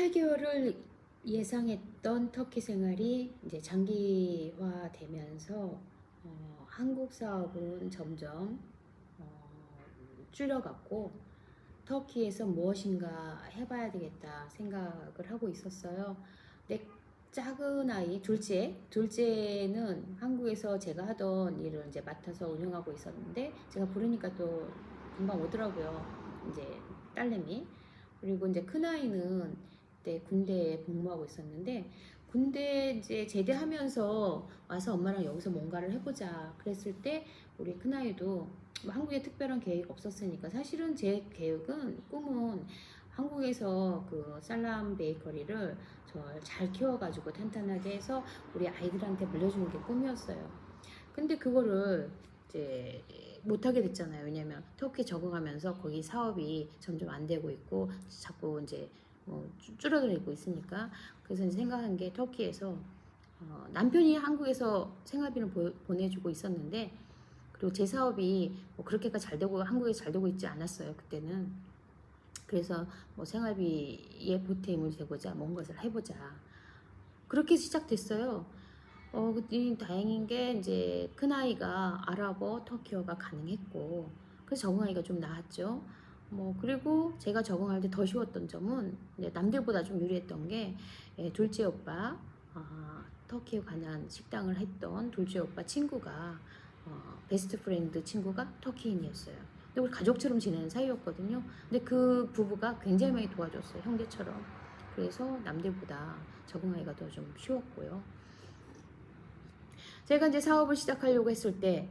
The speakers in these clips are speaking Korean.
8개월을 예상했던 터키 생활이 이제 장기화되면서 한국 사업은 점점 어, 줄여갔고 터키에서 무엇인가 해봐야 되겠다 생각을 하고 있었어요. 내 작은 아이 둘째는 한국에서 제가 하던 일을 이제 맡아서 운영하고 있었는데 제가 부르니까 또 금방 오더라고요. 이제 딸내미. 그리고 이제 큰 아이는 그때 군대에 복무하고 있었는데 군대 이제 제대하면서 와서 엄마랑 여기서 뭔가를 해보자 그랬을 때 우리 큰 아이도 뭐 한국에 특별한 계획 없었으니까 사실은 제 계획은 꿈은 한국에서 그 살람 베이커리를 잘 키워가지고 탄탄하게 해서 우리 아이들한테 물려주는 게 꿈이었어요. 근데 그거를 이제 못하게 됐잖아요. 왜냐면 터키에 적응하면서 거기 사업이 점점 안 되고 있고 자꾸 이제 줄어들고 있으니까. 그래서 이제 생각한 게 터키에서 남편이 한국에서 생활비를 보내주고 있었는데 그리고 제 사업이 뭐 그렇게까지 잘 되고 한국에서 잘 되고 있지 않았어요 그때는. 그래서 뭐 생활비에 보탬이 되고자 뭔 것을 해보자 그렇게 시작됐어요. 그때 다행인 게 이제 큰 아이가 아랍어, 터키어가 가능했고 그래서 적응하기가 좀 나았죠. 뭐 그리고 제가 적응할 때 더 쉬웠던 점은 이제 남들보다 좀 유리했던 게 둘째 오빠 터키에 관한 식당을 했던 둘째 오빠 친구가 베스트 프렌드 친구가 터키인이었어요. 근데 우리 가족처럼 지내는 사이였거든요. 근데 그 부부가 굉장히 많이 도와줬어요. 형제처럼. 그래서 남들보다 적응하기가 더 좀 쉬웠고요. 제가 이제 사업을 시작하려고 했을 때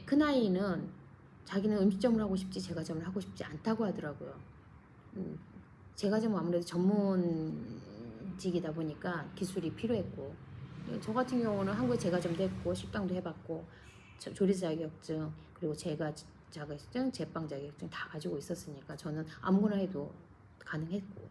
큰아이는 자기는 음식점을 하고 싶지 제과점을 하고 싶지 않다고 하더라고요. 제과점은 아무래도 전문직이다 보니까 기술이 필요했고 저 같은 경우는 한국에 제과점도 했고 식당도 해봤고 조리사 자격증 그리고 제과 자격증, 제빵 자격증 다 가지고 있었으니까 저는 아무거나 해도 가능했고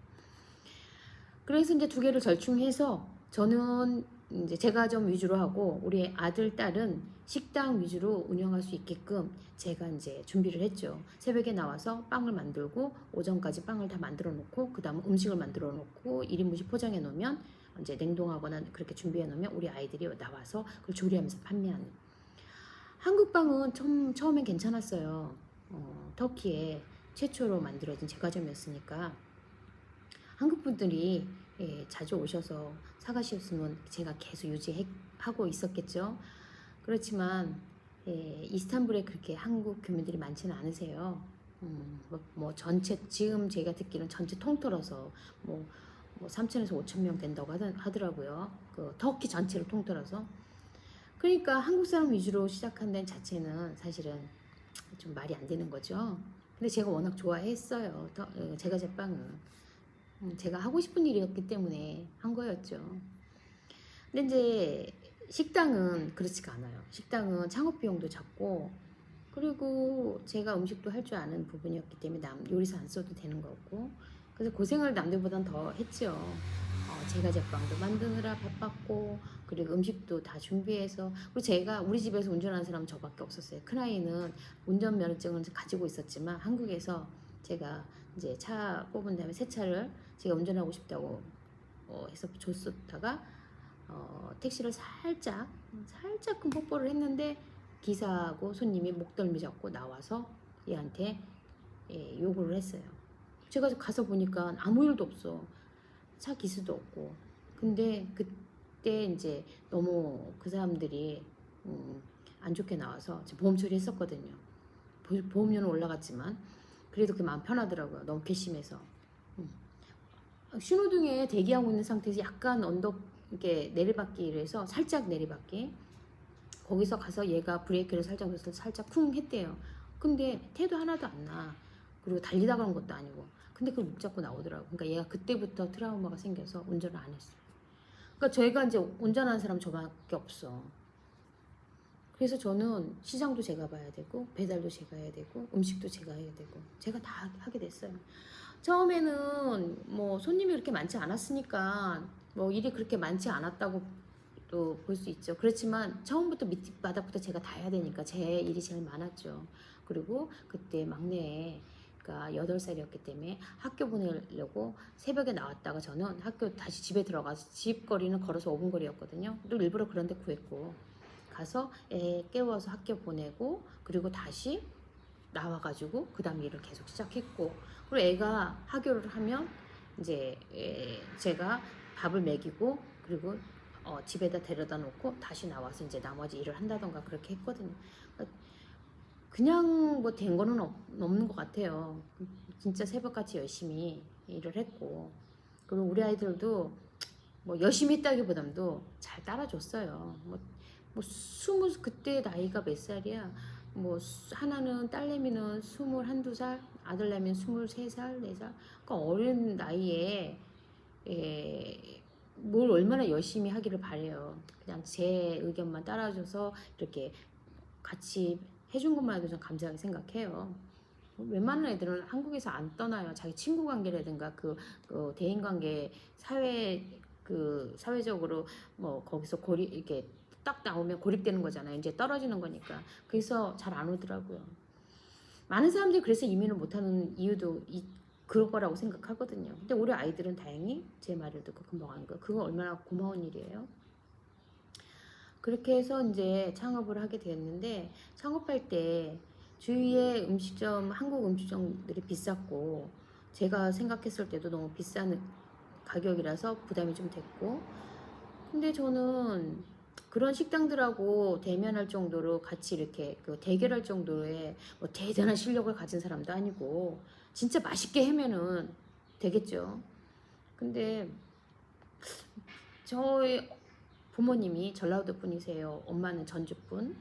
그래서 이제 두 개를 절충해서 저는 이제 제과점 위주로 하고 우리 아들, 딸은 식당 위주로 운영할 수 있게끔 제가 이제 준비를 했죠. 새벽에 나와서 빵을 만들고 오전까지 빵을 다 만들어 놓고 그 다음 음식을 만들어 놓고 1인분씩 포장해 놓으면 이제 냉동하거나 그렇게 준비해 놓으면 우리 아이들이 나와서 그걸 조리하면서 판매하는. 한국 빵은 처음엔 괜찮았어요. 터키에 최초로 만들어진 제과점이었으니까 한국 분들이 자주 오셔서 사가셨으면 제가 계속 유지하고 있었겠죠. 그렇지만 이스탄불에 그렇게 한국 교민들이 많지는 않으세요. 뭐 전체 지금 제가 듣기로는 전체 통틀어서 뭐 3천에서 5천 명 된다고 하더라고요. 그 터키 전체를 통틀어서. 그러니까 한국 사람 위주로 시작한 데는 자체는 사실은 좀 말이 안 되는 거죠. 근데 제가 워낙 좋아했어요. 제가 제빵은. 제가 하고 싶은 일이었기 때문에 한 거였죠. 근데 이제 식당은 그렇지가 않아요. 식당은 창업 비용도 작고 그리고 제가 음식도 할 줄 아는 부분이었기 때문에 남 요리사 안 써도 되는 거고 그래서 고생을 남들보단 더 했죠. 제가 제빵도 만드느라 바빴고 그리고 음식도 다 준비해서 그리고 제가 우리 집에서 운전하는 사람은 저밖에 없었어요. 큰아이는 운전면허증을 가지고 있었지만 한국에서 제가 이제 차 뽑은 다음에 새 차를 제가 운전하고 싶다고 해서 줬었다가 택시를 살짝금 뽀뽀를 했는데 기사하고 손님이 목덜미 잡고 나와서 얘한테 요구를 했어요. 제가 가서 보니까 아무 일도 없어. 차 기수도 없고. 근데 그때 이제 너무 그 사람들이 안 좋게 나와서 보험 처리했었거든요. 보험료는 올라갔지만 그래도 그게 마음 편하더라고요. 너무 괘씸해서. 신호등에 대기하고 있는 상태에서 약간 언덕 이렇게 내리막길을 해서 살짝 내리막길 거기서 가서 얘가 브레이크를 살짝 넣어서 살짝 쿵 했대요. 근데 태도 하나도 안 나. 그리고 달리다 가는 것도 아니고. 근데 그걸 못 잡고 나오더라고. 그러니까 얘가 그때부터 트라우마가 생겨서 운전을 안 했어요. 그러니까 저희가 이제 운전하는 사람 저밖에 없어. 그래서 저는 시장도 제가 봐야 되고 배달도 제가 해야 되고 음식도 제가 해야 되고 제가 다 하게 됐어요. 처음에는 뭐 손님이 그렇게 많지 않았으니까 뭐 일이 그렇게 많지 않았다고 또 볼 수 있죠. 그렇지만 처음부터 밑바닥부터 제가 다 해야 되니까 제 일이 제일 많았죠. 그리고 그때 막내에 아이가 8살이었기 때문에 학교 보내려고 새벽에 나왔다가 저는 학교 다시 집에 들어가서 집 거리는 걸어서 5분 거리였거든요. 또 일부러 그런 데 구했고 가서 애 깨워서 학교 보내고 그리고 다시 나와가지고 그 다음 일을 계속 시작했고 그리고 애가 하교를 하면 이제 제가 밥을 먹이고 그리고 집에다 데려다 놓고 다시 나와서 이제 나머지 일을 한다던가 그렇게 했거든요. 그냥 뭐 된 거는 없는 것 같아요. 진짜 새벽같이 열심히 일을 했고 그리고 우리 아이들도 뭐 열심히 했다기보담도 잘 따라줬어요. 뭐 그때 나이가 몇 살이야? 뭐 하나는 딸내미는 21~22살, 아들내미는 23살, 4살. 그러니까 어린 나이에 뭘 얼마나 열심히 하기를 바래요. 그냥 제 의견만 따라줘서 이렇게 같이 해준 것만 해도 좀 감사하게 생각해요. 웬만한 애들은 한국에서 안 떠나요. 자기 친구 관계라든가 그 대인 관계 사회적으로 뭐 거기서 이렇게 딱 나오면 고립되는 거잖아요. 이제 떨어지는 거니까. 그래서 잘 안 오더라고요. 많은 사람들이 그래서 이민을 못하는 이유도 그럴 거라고 생각하거든요. 근데 우리 아이들은 다행히 제 말을 듣고 금방 하는 거. 그거 얼마나 고마운 일이에요. 그렇게 해서 이제 창업을 하게 됐는데 창업할 때 주위에 음식점, 한국 음식점들이 비쌌고 제가 생각했을 때도 너무 비싼 가격이라서 부담이 좀 됐고 근데 저는 그런 식당들하고 대면할 정도로 같이 이렇게 대결할 정도의 뭐 대단한 실력을 가진 사람도 아니고 진짜 맛있게 하면은 되겠죠. 근데 저희 부모님이 전라도 분이세요. 엄마는 전주 분.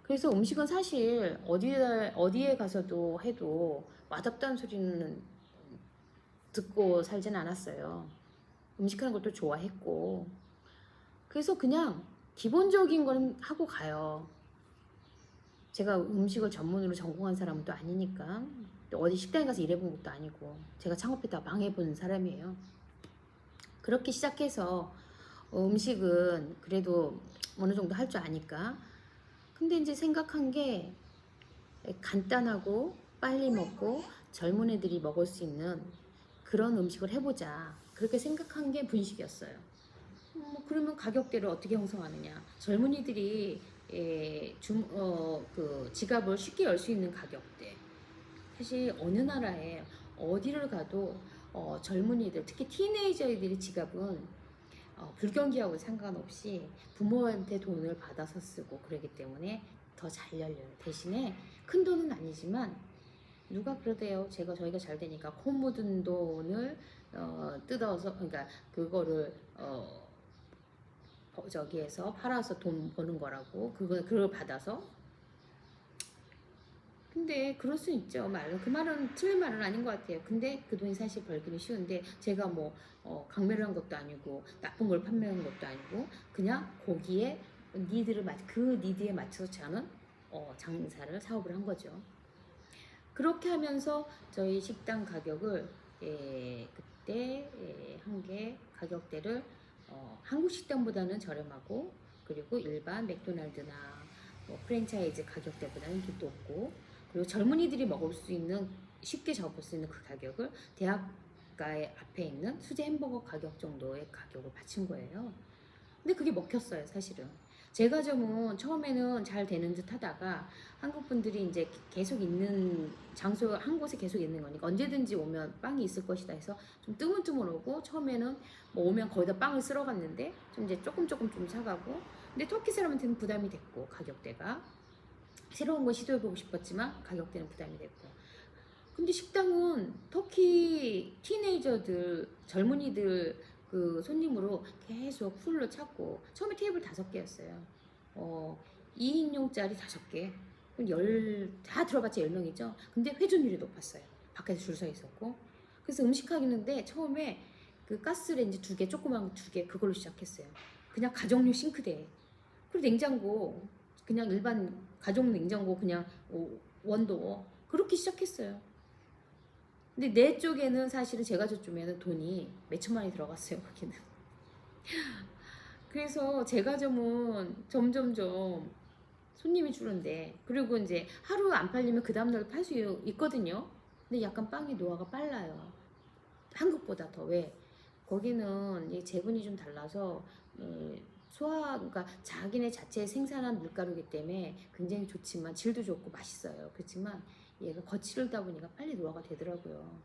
그래서 음식은 사실 어디에 가서도 해도 맛없다는 소리는 듣고 살진 않았어요. 음식하는 걸 또 좋아했고 그래서 그냥 기본적인 건 하고 가요. 제가 음식을 전문으로 전공한 사람은 또 아니니까 또 어디 식당에 가서 일해본 것도 아니고 제가 창업했다 망해본 사람이에요. 그렇게 시작해서 음식은 그래도 어느 정도 할 줄 아니까 근데 이제 생각한 게 간단하고 빨리 먹고 젊은 애들이 먹을 수 있는 그런 음식을 해보자 그렇게 생각한 게 분식이었어요. 그러면 가격대를 어떻게 형성하느냐 젊은이들이 그 지갑을 쉽게 열 수 있는 가격대 사실 어느 나라에 어디를 가도 젊은이들 특히 티네이저들이 지갑은 불경기하고 상관없이 부모한테 돈을 받아서 쓰고 그러기 때문에 더 잘 열려요. 대신에 큰 돈은 아니지만 누가 그러대요. 저희가 잘 되니까 코 묻은 돈을 뜯어서 그러니까 그거를 저기에서 팔아서 돈 버는 거라고 그걸 받아서 근데 그럴 수 있죠. 그 말은 틀린 말은 아닌 것 같아요. 근데 그 돈이 사실 벌기는 쉬운데 제가 뭐 강매를 한 것도 아니고 나쁜 걸 판매한 것도 아니고 그냥 거기에 그 니드에 맞춰서 저는 사업을 한 거죠. 그렇게 하면서 저희 식당 가격을 그때 한 개 가격대를 한국 식당보다는 저렴하고 그리고 일반 맥도날드나 뭐 프랜차이즈 가격대보다는 좀 높고 그리고 젊은이들이 먹을 수 있는 쉽게 접을 수 있는 그 가격을 대학가의 앞에 있는 수제 햄버거 가격 정도의 가격을 바친 거예요. 근데 그게 먹혔어요, 사실은. 제 가정은 처음에는 잘 되는 듯 하다가 한국 분들이 이제 계속 있는 장소 한 곳에 계속 있는 거니까 언제든지 오면 빵이 있을 것이다 해서 좀 뜨문뜨문 오고 처음에는 뭐 오면 거의 다 빵을 쓸어 갔는데 좀 이제 조금 좀 사가고 근데 터키 사람한테는 부담이 됐고 가격대가 새로운 걸 시도해보고 싶었지만 가격대는 부담이 됐고 근데 식당은 터키 티네이저들 젊은이들 그 손님으로 계속 풀로 찼고 처음에 테이블 5개였어요. 2인용짜리 5개 다 들어봤자 10명이죠. 근데 회전율이 높았어요. 밖에서 줄 서 있었고 그래서 음식 하는데 처음에 그 가스레인지 2개 조그만 2개 그걸로 시작했어요. 그냥 가정용 싱크대 그리고 냉장고 그냥 일반 가정 냉장고 그냥 원도 그렇게 시작했어요. 근데 내 쪽에는 사실은 제가 저쪽에는 돈이 몇천만이 들어갔어요. 거기는. 그래서 제 가정은 점점점 손님이 줄는데 그리고 이제 하루 안 팔리면 그 다음날 팔 수 있거든요. 근데 약간 빵이 노화가 빨라요. 한국보다 더. 왜? 거기는 이 제분이 좀 달라서 소화, 그러니까 자기네 자체 생산한 밀가루이기 때문에 굉장히 좋지만 질도 좋고 맛있어요. 그렇지만 얘가 거칠다 보니까 빨리 노화가 되더라고요.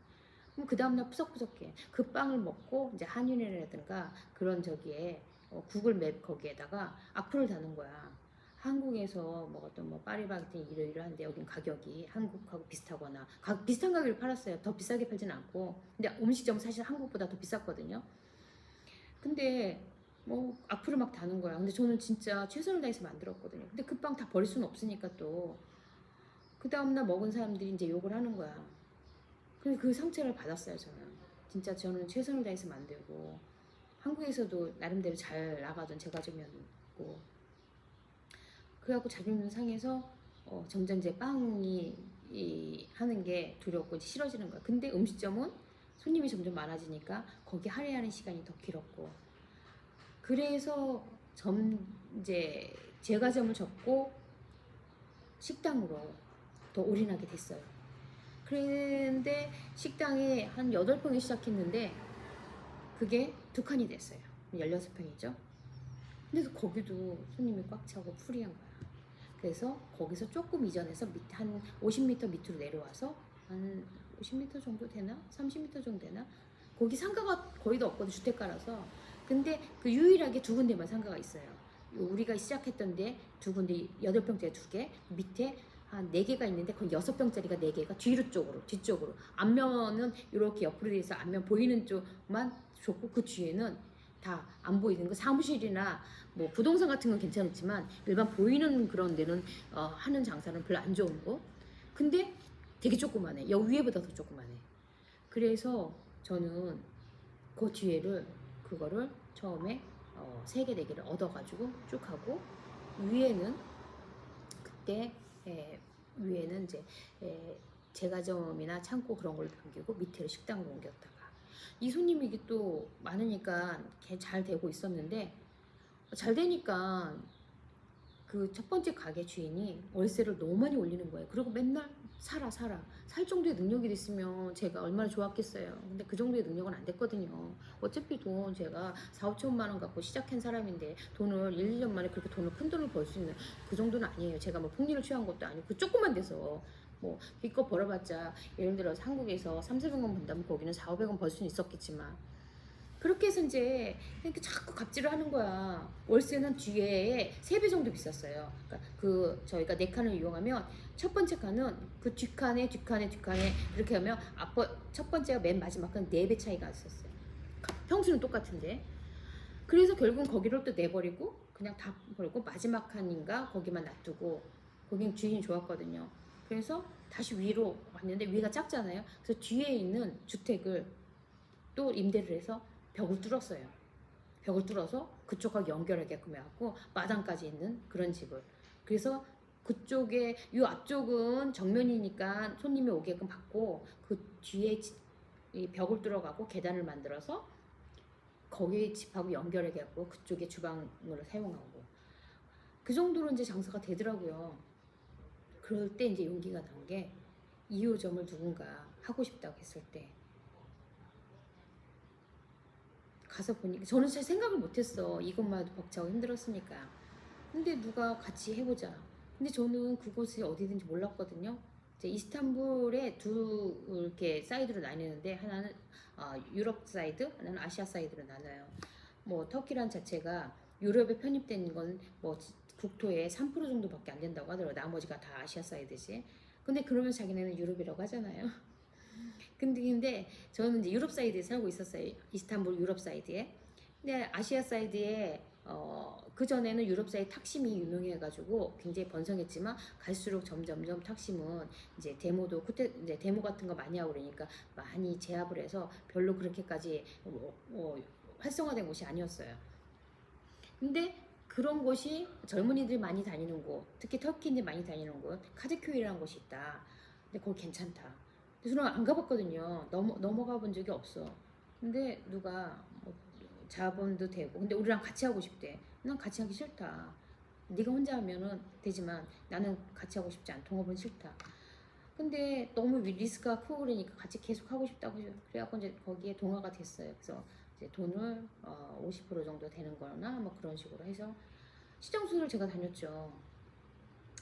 그럼 그 다음날 푸석푸석해. 그 빵을 먹고 이제 한윤회라든가 그런 저기에 구글 맵 거기에다가 악플을 다는 거야. 한국에서 먹었던 뭐 파리바게뜨 이러이러한데 여긴 가격이 한국하고 비슷하거나 비슷한 가격을 팔았어요. 더 비싸게 팔지는 않고. 근데 음식점은 사실 한국보다 더 비쌌거든요. 근데 뭐 악플을 막 다는 거야. 근데 저는 진짜 최선을 다해서 만들었거든요. 근데 그 빵 다 버릴 수는 없으니까 또 그 다음날 먹은 사람들이 이제 욕을 하는 거야. 근데 그 상처를 받았어요. 저는 진짜 저는 최선을 다해서 만들고 한국에서도 나름대로 잘 나가던 제과점이었고, 그래갖고 자존심 상해서 점점 이제 빵이 하는 게 두렵고 이제 싫어지는 거야. 근데 음식점은 손님이 점점 많아지니까 거기 할애하는 시간이 더 길었고, 그래서 이제 제과점을 접고 식당으로 더 올인하게 됐어요. 그런데 식당에 한 8평이 시작했는데 그게 2칸이 됐어요. 16평이죠. 근데 거기도 손님이 꽉 차고 풀이한 거야. 그래서 거기서 조금 이전해서 한 50m 밑으로 내려와서 한 50m 정도 되나? 30m 정도 되나? 거기 상가가 거의 다 없거든, 주택가라서. 근데 그 유일하게 2군데만 상가가 있어요. 우리가 시작했던 데 2군데, 8평짜리 2개, 밑에 한 4개가 있는데 거기 6평짜리가 4개가 뒤쪽으로. 앞면은 이렇게 옆으로 돼서 앞면 보이는 쪽만 좋고, 그 뒤에는 다 안 보이는 거, 사무실이나 뭐 부동산 같은 건 괜찮았지만 일반 보이는 그런 데는 하는 장사는 별로 안 좋은 거. 근데 되게 조그만해. 여기 위에보다 더 조그만해. 그래서 저는 그 뒤에를 그거를 처음에 3개 4개를 얻어가지고 쭉 하고, 위에는 그때 위에는 이제 제과점이나 창고 그런 걸 남기고 밑에를 식당으로 옮겼다가, 이 손님이 이게 또 많으니까 잘 되고 있었는데, 잘 되니까 그 첫 번째 가게 주인이 월세를 너무 많이 올리는 거예요. 그리고 맨날 살아. 살 정도의 능력이 됐으면 제가 얼마나 좋았겠어요. 근데 그 정도의 능력은 안 됐거든요. 어차피 돈 제가 4, 5천만 원 갖고 시작한 사람인데 돈을 1, 2년 만에 그렇게 큰 돈을 벌 수 있는 그 정도는 아니에요. 제가 뭐 폭리를 취한 것도 아니고 그 조그만 데서 뭐 기껏 벌어봤자 예를 들어서 한국에서 3, 400원 번다면 거기는 4, 500원 벌 수는 있었겠지만, 그렇게 해서 이제 이렇게 자꾸 갑질을 하는 거야. 월세는 뒤에 3배 정도 비쌌어요. 그러니까 저희가 4칸을 이용하면 첫 번째 칸은 그 뒷칸에 이렇게 하면 첫 번째가 맨 마지막 칸 4배 차이가 있었어요. 평수는 똑같은데. 그래서 결국은 거기를 또 내버리고 그냥 다 버리고 마지막 칸인가 거기만 놔두고, 거긴 주인이 좋았거든요. 그래서 다시 위로 왔는데 위가 작잖아요. 그래서 뒤에 있는 주택을 또 임대를 해서 벽을 뚫었어요. 벽을 뚫어서 그쪽하고 연결하게끔 해갖고 마당까지 있는 그런 집을. 그래서 그쪽에, 이 앞쪽은 정면이니까 손님이 오게끔 받고, 그 뒤에 이 벽을 뚫어가고 계단을 만들어서 거기 집하고 연결해갖고 그쪽에 주방으로 사용하고, 그 정도로 이제 장사가 되더라고요. 그럴 때 이제 용기가 난 게, 2호점을 누군가 하고 싶다고 했을 때 가서 보니까, 저는 잘 생각을 못했어. 이것만 해도 벅차고 힘들었으니까. 근데 누가 같이 해보자. 근데 저는 그곳이 어디든지 몰랐거든요. 이제 이스탄불에 이렇게 사이드로 나뉘는데, 하나는 유럽 사이드, 하나는 아시아 사이드로 나눠요. 뭐 터키란 자체가 유럽에 편입된 건 뭐 국토의 3% 정도밖에 안 된다고 하더라고요. 나머지가 다 아시아 사이드지. 근데 그러면 자기네는 유럽이라고 하잖아요. 근데 저는 이제 유럽 사이드에 살고 있었어요. 이스탄불 유럽 사이드에. 근데 아시아 사이드에 그 전에는 유럽 사이드 탁심이 유명해가지고 굉장히 번성했지만, 갈수록 점점점 탁심은 이제 이제 데모 같은 거 많이 하고 그러니까 많이 제압을 해서 별로 그렇게까지 활성화된 곳이 아니었어요. 근데 그런 곳이 젊은이들이 많이 다니는 곳, 특히 터키인들이 많이 다니는 곳, 카드큐이라는 곳이 있다. 근데 거기 괜찮다. 그래서 저는 안 가봤거든요. 넘어가 본 적이 없어. 근데 누가 뭐 자본도 되고, 근데 우리랑 같이 하고 싶대. 난 같이 하기 싫다. 네가 혼자 하면은 되지만 나는 같이 하고 싶지 않아. 동업은 싫다. 근데 너무 리스크가 크고 그러니까 같이 계속 하고 싶다고 해서 그래갖고 이제 거기에 동화가 됐어요. 그래서 이제 돈을 50% 정도 되는 거나 뭐 그런 식으로 해서 시정수를 제가 다녔죠.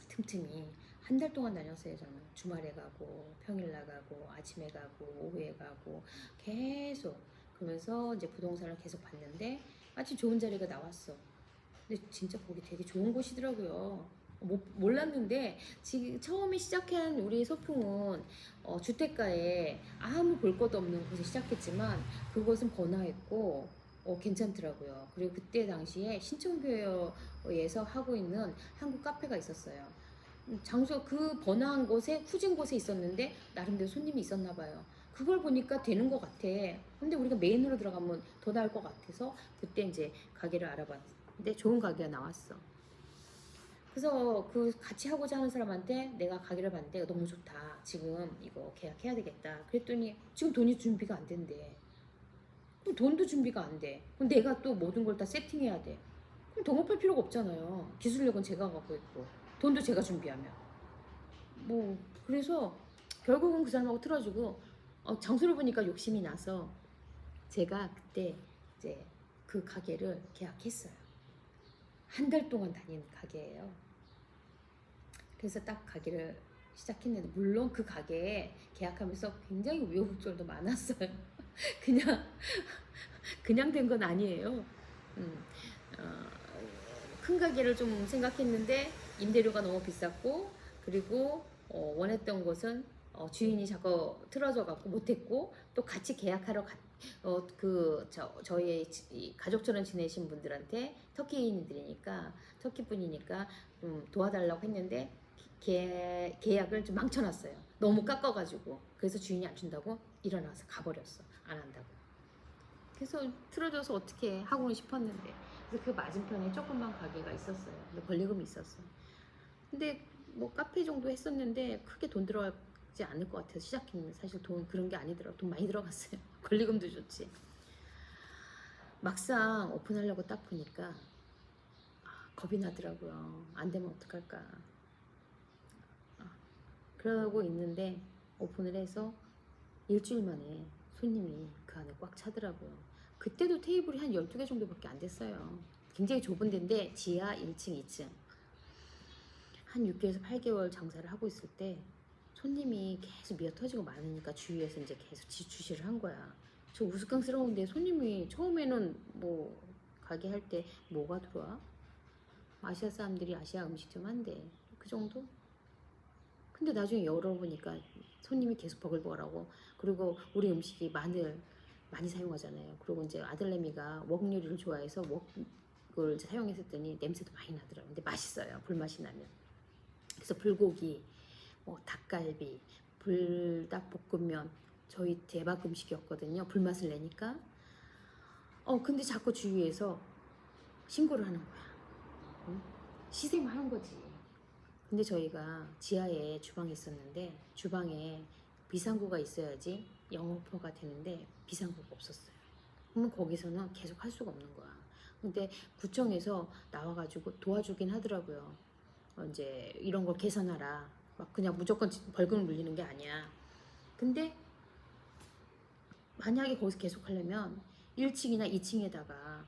틈틈이 한 달 동안 다녔어요. 저는 주말에 가고 평일 나가고 아침에 가고 오후에 가고 계속 그러면서 이제 부동산을 계속 봤는데 마침 좋은 자리가 나왔어. 근데 진짜 거기 되게 좋은 곳이더라고요. 몰랐는데 지금 처음에 시작한 우리 소풍은 주택가에 아무 볼 것도 없는 곳에 시작했지만 그곳은 번화했고 괜찮더라고요. 그리고 그때 당시에 신천교에서 하고 있는 한국 카페가 있었어요. 장소 그 번화한 곳에 후진 곳에 있었는데 나름대로 손님이 있었나 봐요. 그걸 보니까 되는 것 같아. 근데 우리가 메인으로 들어가면 더 나을 것 같아서 그때 이제 가게를 알아봤는데 좋은 가게가 나왔어. 그래서 그 같이 하고자 하는 사람한테 내가 가게를 봤는데 너무 좋다. 지금 이거 계약해야 되겠다. 그랬더니 지금 돈이 준비가 안 된대. 그럼 돈도 준비가 안 돼. 그럼 내가 또 모든 걸 다 세팅해야 돼. 그럼 동업할 필요가 없잖아요. 기술력은 제가 갖고 있고 돈도 제가 준비하면. 뭐 그래서 결국은 그 사람하고 틀어주고 장소를 보니까 욕심이 나서 제가 그때 이제 그 가게를 계약했어요. 한 달 동안 다닌 가게예요. 그래서 딱 가게를 시작했는데 물론 그 가게에 계약하면서 굉장히 우여곡절도 많았어요. 그냥 그냥 된 건 아니에요. 음, 어, 큰 가게를 좀 생각했는데 임대료가 너무 비쌌고 그리고 원했던 곳은 주인이 자꾸 틀어져 갖고 못했고 또 같이 계약하러 저희 가족처럼 지내신 분들한테 터키인들이니까 터키 분이니까 좀 도와달라고 했는데 계약을 좀 망쳐놨어요. 너무 깎아가지고 그래서 주인이 안 준다고 일어나서 가버렸어. 안 한다고. 그래서 틀어줘서 어떻게 하고는 싶었는데 그래서 그 맞은편에 조그만 가게가 있었어요. 근데 권리금이 있었어요. 근데 뭐 카페 정도 했었는데 크게 돈 들어가지 않을 것 같아서 시작했는데 사실 돈 그런 게 아니더라고. 돈 많이 들어갔어요. 권리금도 좋지. 막상 오픈하려고 딱 보니까 겁이 나더라고요. 안 되면 어떡할까. 그러고 있는데 오픈을 해서 일주일 만에 손님이 그 안에 꽉 차더라고요. 그때도 테이블이 한 12개 정도밖에 안 됐어요. 굉장히 좁은 데인데 지하 1층, 2층. 한 6개월에서 8개월 장사를 하고 있을 때 손님이 계속 미어 터지고 많으니까 주위에서 이제 계속 주시를 한 거야. 저 우스꽝스러운데 손님이 처음에는 뭐 가게 할 때 뭐가 들어와? 아시아 사람들이 아시아 음식점 한대. 그 정도? 근데 나중에 열어보니까 손님이 계속 버글버글하고 그리고 우리 음식이 마늘 많이 사용하잖아요. 그리고 이제 아들내미가 웍 요리를 좋아해서 웍을 사용했었더니 냄새도 많이 나더라고요. 근데 맛있어요. 불맛이 나면. 그래서 불고기, 뭐 닭갈비, 불닭볶음면 저희 대박 음식이었거든요. 불맛을 내니까. 근데 자꾸 주위에서 신고를 하는 거야. 응? 시샘을 하는 거지. 근데 저희가 지하에 주방이 있었는데 주방에 비상구가 있어야지 영업허가 되는데 비상구가 없었어요. 그러면 거기서는 계속 할 수가 없는 거야. 근데 구청에서 나와가지고 도와주긴 하더라고요. 이제 이런 걸 개선하라. 막 그냥 무조건 벌금을 물리는 게 아니야. 근데 만약에 거기서 계속 하려면 1층이나 2층에다가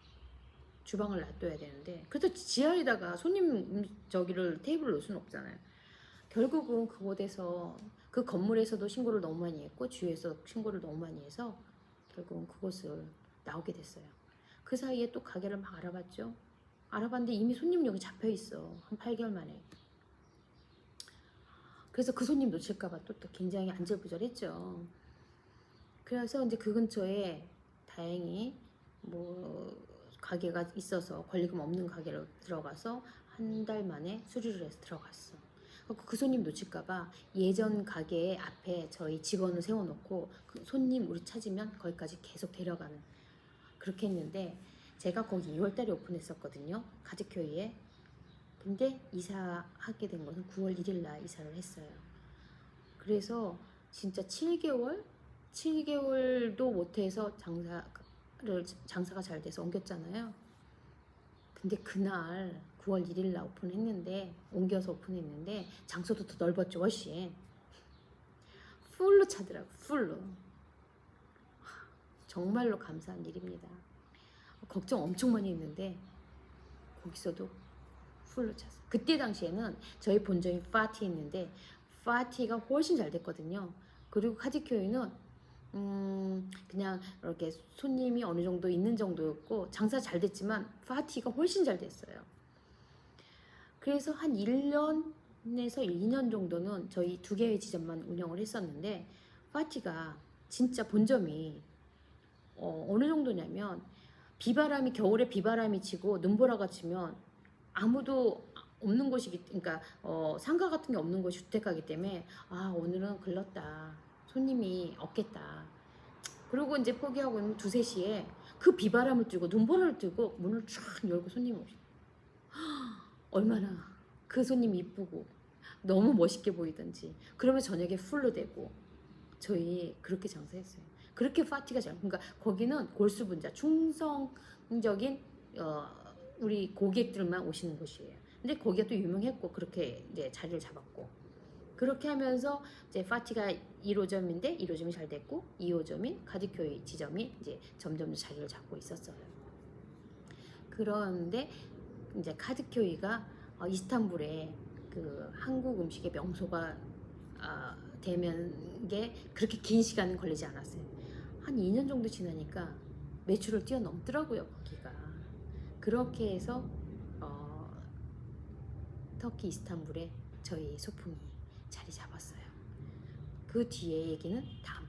주방을 놔둬야 되는데 그래도 지하에다가 손님 저기를 테이블을 놓을 수는 없잖아요. 결국은 그곳에서 그 건물에서도 신고를 너무 많이 했고 주위에서 신고를 너무 많이 해서 결국은 그곳을 나오게 됐어요. 그 사이에 또 가게를 막 알아봤죠. 알아봤는데 이미 손님력이 잡혀 있어. 한 8개월 만에. 그래서 그 손님 놓칠까봐 또 굉장히 안절부절했죠. 그래서 이제 그 근처에 다행히 뭐 가게가 있어서 권리금 없는 가게로 들어가서 한 달 만에 수리를 해서 들어갔어. 그 손님 놓칠까봐 예전 가게 앞에 저희 직원을 세워놓고 그 손님 우리 찾으면 거기까지 계속 데려가는 그렇게 했는데 제가 거기 2월달에 오픈했었거든요. 가족교회에. 근데 이사하게 된 것은 9월 1일 날 이사를 했어요. 그래서 진짜 7개월도 못해서 장사가 잘 돼서 옮겼잖아요. 근데 그날 9월 1일 날 오픈했는데 옮겨서 오픈했는데 장소도 더 넓었죠. 훨씬. 풀로 차더라고. 풀로. 정말로 감사한 일입니다. 걱정 엄청 많이 했는데 거기서도 풀로 찼어요. 그때 당시에는 저희 본점이 파티 있는데 파티가 훨씬 잘 됐거든요. 그리고 카지큐이는 그냥 이렇게 손님이 어느 정도 있는 정도였고 장사 잘 됐지만 파티가 훨씬 잘 됐어요. 그래서 한 1년에서 2년 정도는 저희 2개의 지점만 운영을 했었는데 파티가 진짜 본점이 어느 정도냐면 비바람이 겨울에 비바람이 치고 눈보라가 치면 아무도 없는 곳이기 그러니까 상가 같은 게 없는 곳이 주택가기 때문에 아 오늘은 글렀다 손님이 없겠다 그리고 이제 포기하고 2, 3시에 그 비바람을 뚫고 눈보라를 뚫고 문을 쫙 열고 손님이 오시 얼마나 그 손님이 이쁘고 너무 멋있게 보이던지 그러면 저녁에 풀로 되고 저희 그렇게 장사했어요. 그렇게 파티가 잘 그러니까 거기는 골수분자 충성적인 우리 고객들만 오시는 곳이에요. 근데 거기가 또 유명했고 그렇게 이제 자리를 잡았고 그렇게 하면서 이제 파티가 1호점인데 1호점이 잘 됐고 2호점인 카지큐이 지점이 이제 점점 자리를 잡고 있었어요. 그런데 이제 카지큐이가 이스탄불에 그 한국 음식의 명소가 되면 게 그렇게 긴 시간은 걸리지 않았어요. 한 2년 정도 지나니까 매출을 뛰어넘더라고요 거기가. 그렇게 해서 터키 이스탄불에 저희 소품이 자리 잡았어요. 그 뒤에 얘기는 다음